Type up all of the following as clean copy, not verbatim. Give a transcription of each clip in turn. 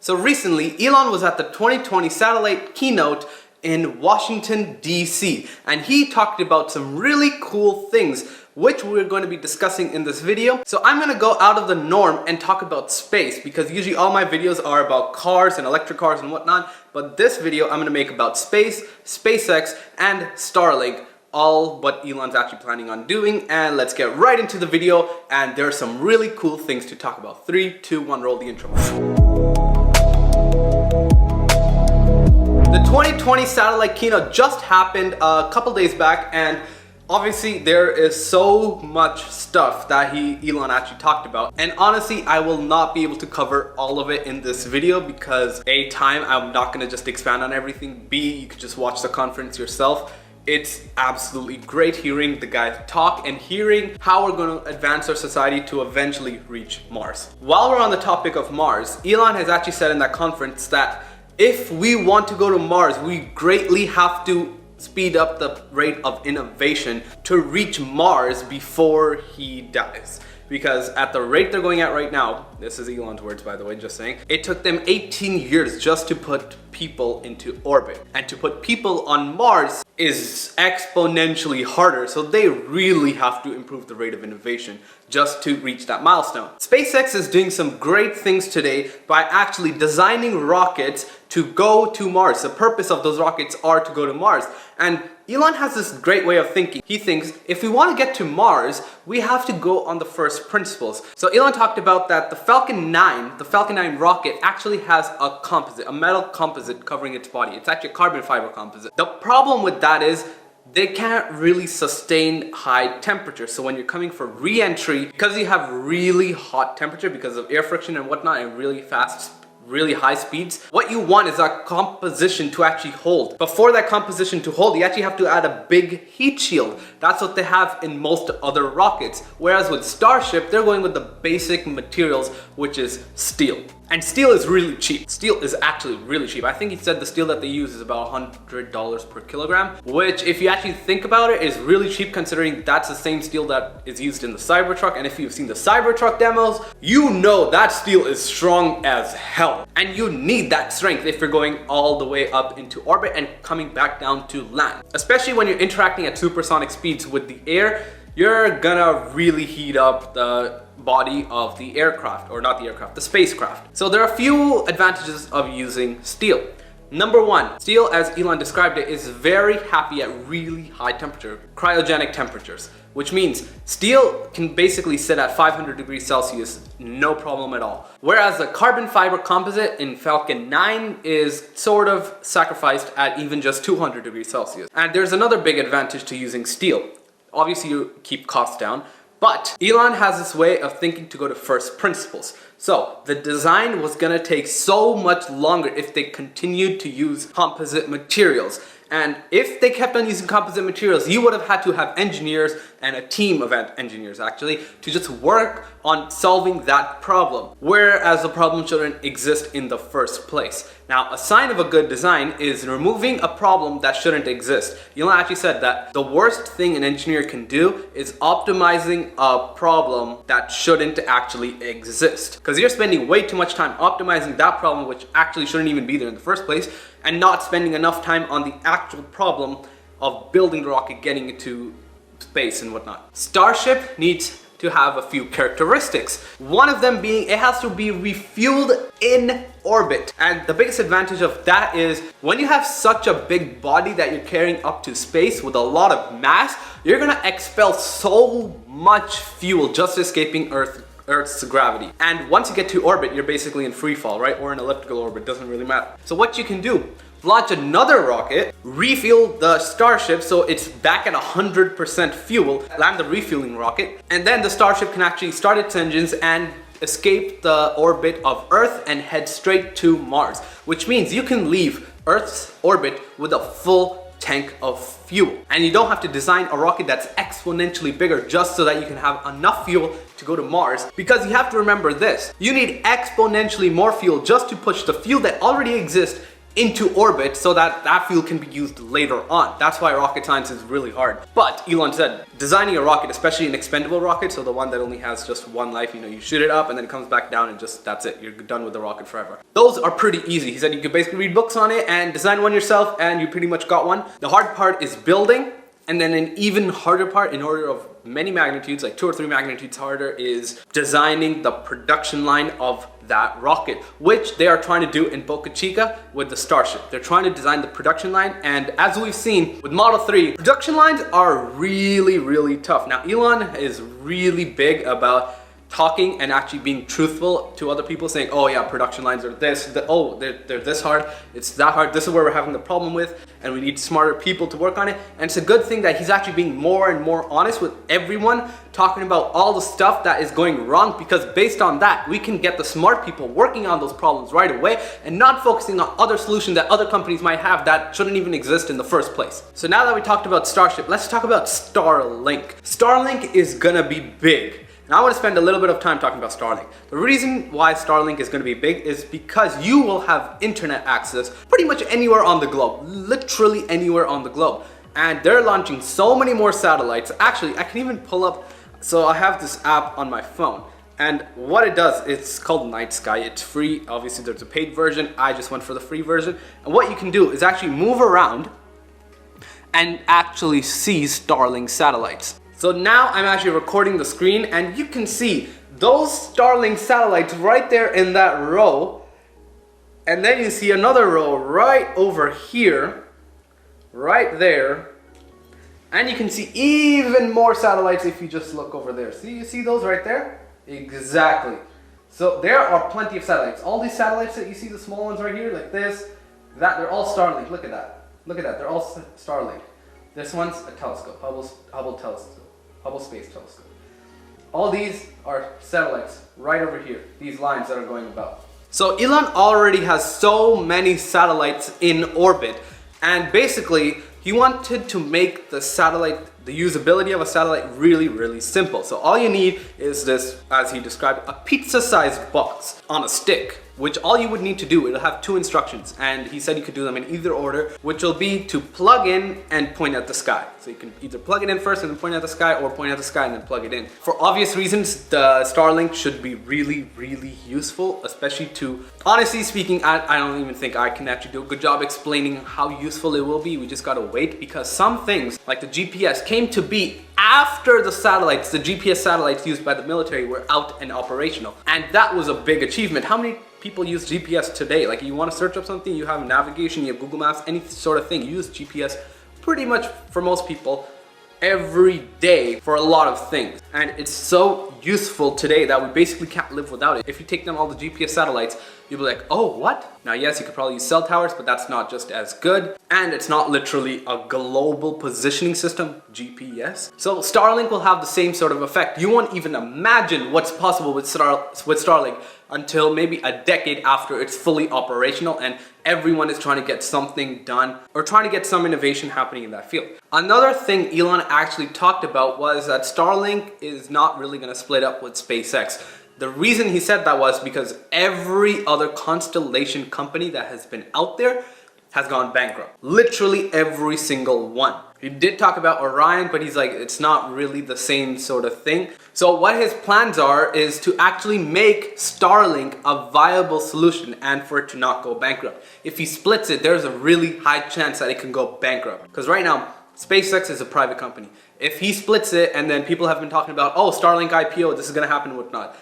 So recently, Elon was at the 2020 satellite keynote in Washington, D.C. and he talked about some really cool things which we're going to be discussing in this video. So I'm going to go out of the norm and talk about space because usually all my videos are about cars and electric cars and whatnot, but this video I'm going to make about space, SpaceX, and Starlink. All what Elon's actually planning on doing, and let's get right into the video. And there are some really cool things to talk about. 3, 2, 1, roll the intro. The 2020 satellite keynote just happened a couple days back, and obviously there is so much stuff that Elon actually talked about, and honestly I will not be able to cover all of it in this video because A, time, I'm not going to just expand on everything, B, you could just watch the conference yourself. It's absolutely great hearing the guy talk and hearing how we're going to advance our society to eventually reach Mars. While we're on the topic of Mars, Elon has actually said in that conference that if we want to go to Mars, we greatly have to speed up the rate of innovation to reach Mars before he dies. Because at the rate they're going at right now, this is Elon's words by the way, just saying, it took them 18 years just to put people into orbit. And to put people on Mars is exponentially harder, so they really have to improve the rate of innovation just to reach that milestone. SpaceX is doing some great things today by actually designing rockets to go to Mars. The purpose of those rockets are to go to Mars. And Elon has this great way of thinking. He thinks if we want to get to Mars, we have to go on the first principles. So Elon talked about that the Falcon 9 rocket actually has a composite, a metal composite covering its body. It's actually a carbon fiber composite. The problem with that is they can't really sustain high temperature. So when you're coming for re-entry, because you have really hot temperature because of air friction and whatnot and really fast, really high speeds, what you want is that composition to actually hold. But for that composition to hold, you actually have to add a big heat shield. That's what they have in most other rockets. Whereas with Starship, they're going with the basic materials, which is steel. And steel is really cheap. Steel is actually really cheap. I think he said the steel that they use is about $100 per kilogram, which if you actually think about it is really cheap considering that's the same steel that is used in the Cybertruck. And if you've seen the Cybertruck demos, you know that steel is strong as hell. And you need that strength if you're going all the way up into orbit and coming back down to land. Especially when you're interacting at supersonic speeds with the air, you're gonna really heat up the body of the aircraft, or not the aircraft, the spacecraft. So there are a few advantages of using steel. Number one, steel, as Elon described it, is very happy at really high temperature, cryogenic temperatures, which means steel can basically sit at 500 degrees Celsius, no problem at all. Whereas the carbon fiber composite in Falcon 9 is sort of sacrificed at even just 200 degrees Celsius. And there's another big advantage to using steel. Obviously you keep costs down, but Elon has this way of thinking to go to first principles. So the design was gonna take so much longer if they continued to use composite materials. And if they kept on using composite materials, you would have had to have engineers and a team of engineers actually to just work on solving that problem. Whereas the problem shouldn't exist in the first place. Now, a sign of a good design is removing a problem that shouldn't exist. Elon actually said that the worst thing an engineer can do is optimizing a problem that shouldn't actually exist. Because you're spending way too much time optimizing that problem which actually shouldn't even be there in the first place, and not spending enough time on the actual problem of building the rocket, getting it to space and whatnot. Starship needs to have a few characteristics. One of them being it has to be refueled in orbit. And the biggest advantage of that is when you have such a big body that you're carrying up to space with a lot of mass, you're gonna expel so much fuel just escaping Earth's gravity. And once you get to orbit, you're basically in free fall, right? Or in elliptical orbit, doesn't really matter. So what you can do, launch another rocket, refuel the Starship so it's back at 100% fuel, land the refueling rocket, and then the Starship can actually start its engines and escape the orbit of Earth and head straight to Mars. Which means you can leave Earth's orbit with a full tank of fuel. And you don't have to design a rocket that's exponentially bigger just so that you can have enough fuel to go to Mars. Because you have to remember this, you need exponentially more fuel just to push the fuel that already exists into orbit so that that fuel can be used later on. That's why rocket science is really hard. But Elon said, designing a rocket, especially an expendable rocket, so the one that only has just one life, you know, you shoot it up and then it comes back down and just, that's it. You're done with the rocket forever. Those are pretty easy. He said you could basically read books on it and design one yourself and you pretty much got one. The hard part is building. And then an even harder part, in order of many magnitudes, like 2 or 3 magnitudes harder, is designing the production line of that rocket, which they are trying to do in Boca Chica with the Starship. They're trying to design the production line, and as we've seen with Model 3, production lines are really, really tough. Now, Elon is really big about talking and actually being truthful to other people, saying, oh yeah, production lines are this, they're this hard, it's that hard, this is where we're having the problem with, and we need smarter people to work on it. And it's a good thing that he's actually being more and more honest with everyone, talking about all the stuff that is going wrong, because based on that, we can get the smart people working on those problems right away and not focusing on other solutions that other companies might have that shouldn't even exist in the first place. So now that we talked about Starship, let's talk about Starlink. Starlink is gonna be big. And I want to spend a little bit of time talking about Starlink. The reason why Starlink is going to be big is because you will have internet access pretty much anywhere on the globe, literally anywhere on the globe. And they're launching so many more satellites. Actually, I can even pull up, so I have this app on my phone. And what it does, it's called Night Sky. It's free. Obviously, there's a paid version. I just went for the free version. And what you can do is actually move around and actually see Starlink satellites. So now I'm actually recording the screen and you can see those Starlink satellites right there in that row. And then you see another row right over here, right there. And you can see even more satellites if you just look over there. See, you see those right there? Exactly. So there are plenty of satellites. All these satellites that you see, the small ones right here, like this, that, they're all Starlink. Look at that. Look at that, they're all Starlink. This one's a telescope, Hubble telescope. Hubble Space Telescope. All these are satellites right over here, these lines that are going about. So Elon already has so many satellites in orbit, and basically he wanted to make the usability of a satellite really, really simple. So all you need is this, as he described, a pizza-sized box on a stick, which all you would need to do, it'll have 2 instructions, and he said you could do them in either order, which will be to plug in and point at the sky. So you can either plug it in first and then point at the sky, or point at the sky and then plug it in. For obvious reasons, the Starlink should be really, really useful, especially to, honestly speaking, I don't even think I can actually do a good job explaining how useful it will be. We just gotta wait, because some things, like the GPS, came to be after the satellites, the GPS satellites used by the military, were out and operational. And that was a big achievement. How many people use GPS today? Like, you want to search up something, you have navigation, you have Google Maps, any sort of thing. You use GPS pretty much for most people every day for a lot of things. And it's so useful today that we basically can't live without it. If you take down all the GPS satellites, you'll be like, oh, what? Now, yes, you could probably use cell towers, but that's not just as good. And it's not literally a global positioning system, GPS. So Starlink will have the same sort of effect. You won't even imagine what's possible with Starlink until maybe a decade after it's fully operational and everyone is trying to get something done or trying to get some innovation happening in that field. Another thing Elon actually talked about was that Starlink is not really going to split up with SpaceX. The reason he said that was because every other constellation company that has been out there has gone bankrupt. Literally every single one. He did talk about Orion, but he's like, it's not really the same sort of thing. So what his plans are is to actually make Starlink a viable solution and for it to not go bankrupt. If he splits it, there's a really high chance that it can go bankrupt. Because right now, SpaceX is a private company. If he splits it, and then people have been talking about, oh, Starlink Ipo, this is gonna happen and whatnot.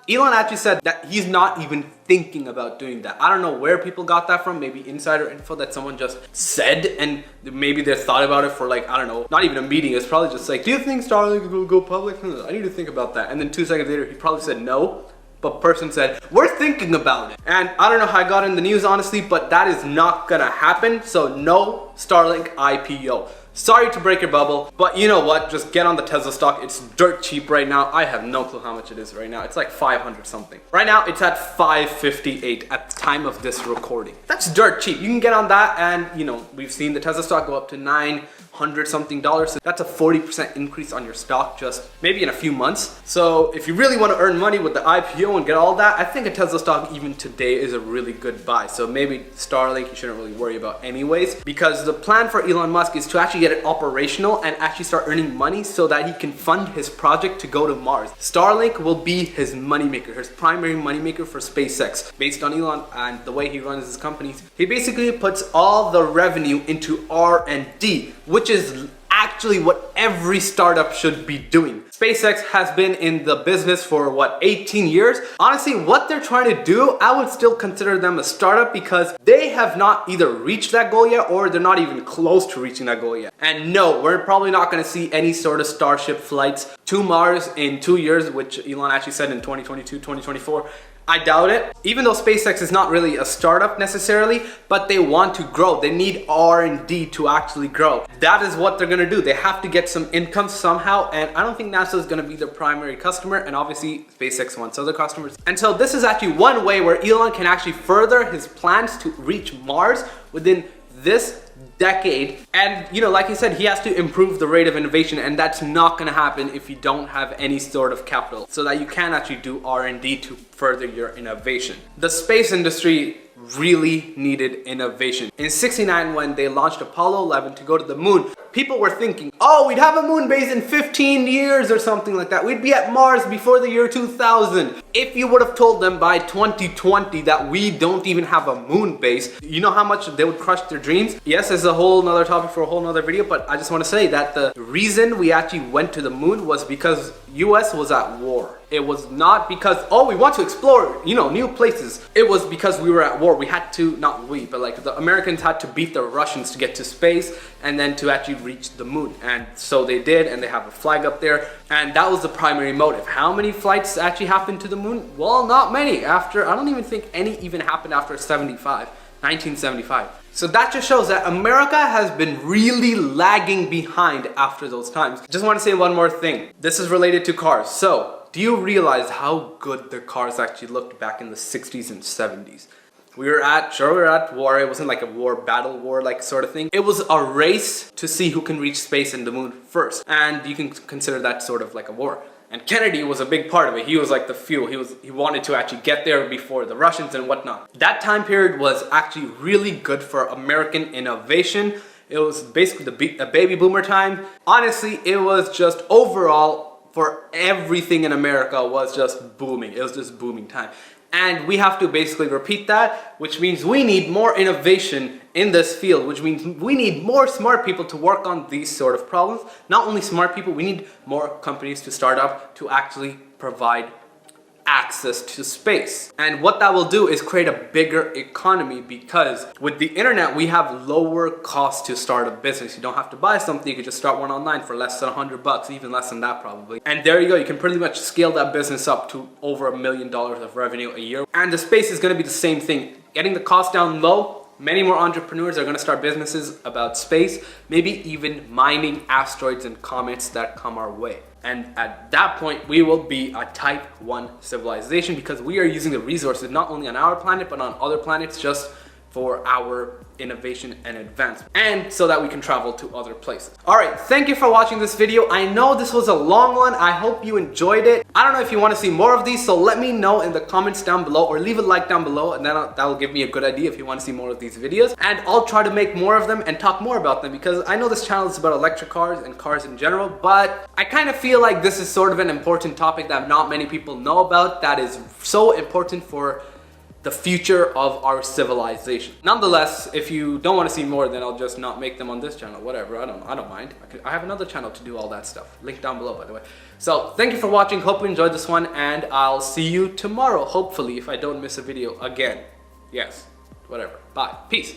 Elon actually said that he's not even thinking about doing that. I don't know where people got that from, maybe insider info that someone just said, and maybe they thought about it for like, I don't know, not even a meeting. It's probably just like, do you think Starlink will go public? I need to think about that. And then 2 seconds later, he probably said no. But person said, we're thinking about it. And I don't know how I got in the news, honestly, but that is not gonna happen. So no Starlink IPO. Sorry to break your bubble, but you know what? Just get on the Tesla stock. It's dirt cheap right now. I have no clue how much it is right now. It's like 500 something. Right now, it's at 558 at the time of this recording. That's dirt cheap. You can get on that, and you know, we've seen the Tesla stock go up to $900 $100 something. So that's a 40% increase on your stock just maybe in a few months. So if you really want to earn money with the IPO and get all that, I think a Tesla stock even today is a really good buy. So maybe Starlink you shouldn't really worry about anyways, because the plan for Elon Musk is to actually get it operational and actually start earning money so that he can fund his project to go to Mars. Starlink will be his moneymaker, his primary moneymaker for SpaceX. Based on Elon and the way he runs his companies, he basically puts all the revenue into R&D, which is actually what every startup should be doing. SpaceX has been in the business for what, 18 years? Honestly, what they're trying to do, I would still consider them a startup because they have not either reached that goal yet or they're not even close to reaching that goal yet. And no, we're probably not going to see any sort of Starship flights to Mars in 2 years, which Elon actually said in 2022, 2024. I doubt it. Even though SpaceX is not really a startup necessarily, but they want to grow. They need R&D to actually grow. That is what they're gonna do. They have to get some income somehow, and I don't think NASA is gonna be their primary customer, and obviously SpaceX wants other customers. And so this is actually one way where Elon can actually further his plans to reach Mars within this decade. And you know, like I said, he has to improve the rate of innovation, and that's not going to happen if you don't have any sort of capital, so that you can actually do R&D to further your innovation. The space industry really needed innovation. In '69, when they launched Apollo 11 to go to the moon, people were thinking, oh, we'd have a moon base in 15 years or something like that. We'd be at Mars before the year 2000. If you would have told them by 2020 that we don't even have a moon base, you know how much they would crush their dreams? Yes, it's a whole nother topic for a whole nother video, but I just want to say that the reason we actually went to the moon was because US was at war. It was not because, oh, we want to explore, you know, new places. It was because we were at war. We had to, not we, but like the Americans had to beat the Russians to get to space and then to actually reach the moon. And so they did, and they have a flag up there. And that was the primary motive. How many flights actually happened to the moon? Well, not many. After, I don't even think any even happened after 1975. So that just shows that America has been really lagging behind after those times. Just want to say one more thing. This is related to cars. So, do you realize how good the cars actually looked back in the 60s and 70s? We were at war. It wasn't like a war, battle war like sort of thing. It was a race to see who can reach space and the moon first. And you can consider that sort of like a war. And Kennedy was a big part of it. He was like the fuel. He wanted to actually get there before the Russians and whatnot. That time period was actually really good for American innovation. It was basically a baby boomer time. Honestly, it was just overall for everything in America was just booming. It was just booming time. And we have to basically repeat that, which means we need more innovation in this field, which means we need more smart people to work on these sort of problems. Not only smart people, we need more companies to start up to actually provide access to space. And what that will do is create a bigger economy, because with the internet we have lower costs to start a business. You don't have to buy something, you can just start one online for less than $100, even less than that probably. And there you go, you can pretty much scale that business up to over $1 million of revenue a year. And the space is going to be the same thing. Getting the cost down low, many more entrepreneurs are going to start businesses about space, maybe even mining asteroids and comets that come our way. And at that point, we will be a type 1 civilization, because we are using the resources not only on our planet, but on other planets just for our innovation and advancement, and so that we can travel to other places. Alright, thank you for watching this video. I know this was a long one. I hope you enjoyed it. I don't know if you want to see more of these, so let me know in the comments down below, or leave a like down below, and then that will give me a good idea if you want to see more of these videos. And I'll try to make more of them and talk more about them, because I know this channel is about electric cars and cars in general, but I kind of feel like this is sort of an important topic that not many people know about, that is so important for the future of our civilization. Nonetheless, if you don't want to see more, then I'll just not make them on this channel. Whatever, I don't mind. I have another channel to do all that stuff. Link down below, by the way. So thank you for watching. Hope you enjoyed this one, and I'll see you tomorrow, hopefully, if I don't miss a video again. Yes, whatever. Bye. Peace.